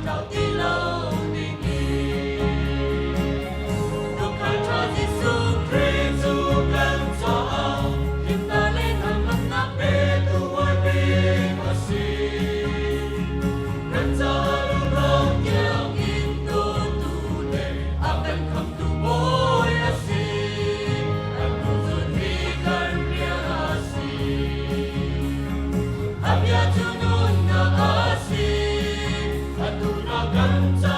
trao tí lâu tình yêu Đức Thầy Cha Giêsu Christu cần cho ông chúng ta lên hàng lâm nắp bê tu vui bình và xin cần cho lúc rong nhang in tu tu đề akan kham tu boy asin at tuzun mi kan ria asin habya tunun na asin at tunagan sa